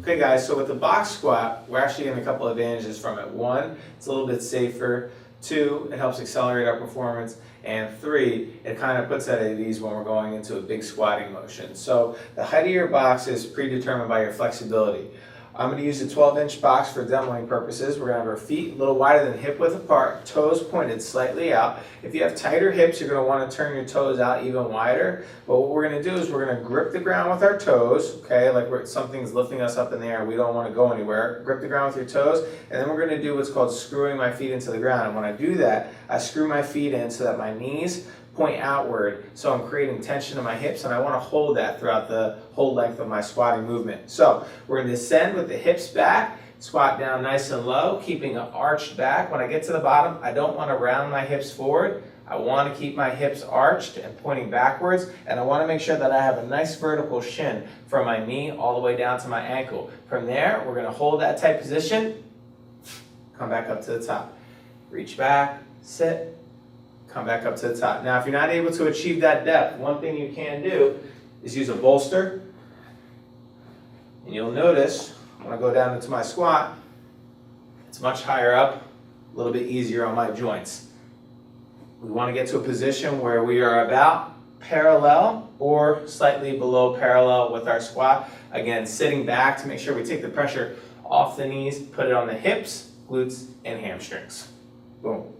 Okay guys, so with the box squat, we're actually getting a couple advantages from it. One, it's a little bit safer. Two, it helps accelerate our performance. And three, it kind of puts that at ease when we're going into a big squatting motion. So the height of your box is predetermined by your flexibility. I'm going to use a 12-inch box for demoing purposes. We're going to have our feet a little wider than hip width apart, toes pointed slightly out. If you have tighter hips, you're going to want to turn your toes out even wider. But what we're going to do is we're going to grip the ground with our toes, okay, like something's lifting us up in the air. We don't want to go anywhere. Grip the ground with your toes, and then we're going to do what's called screwing my feet into the ground. And when I do that, I screw my feet in so that my knees point outward, so I'm creating tension in my hips, and I want to hold that throughout the whole length of my squatting movement. So we're going to descend with the hips back, squat down nice and low, keeping an arched back. When I get to the bottom, I don't want to round my hips forward. I want to keep my hips arched and pointing backwards, and I want to make sure that I have a nice vertical shin from my knee all the way down to my ankle. From there, we're going to hold that tight position, come back up to the top. Reach back, sit, come back up to the top. Now, if you're not able to achieve that depth, one thing you can do is use a bolster. And you'll notice when I go down into my squat, it's much higher up, a little bit easier on my joints. We want to get to a position where we are about parallel or slightly below parallel with our squat. Again, sitting back to make sure we take the pressure off the knees, put it on the hips, glutes, and hamstrings. Boom.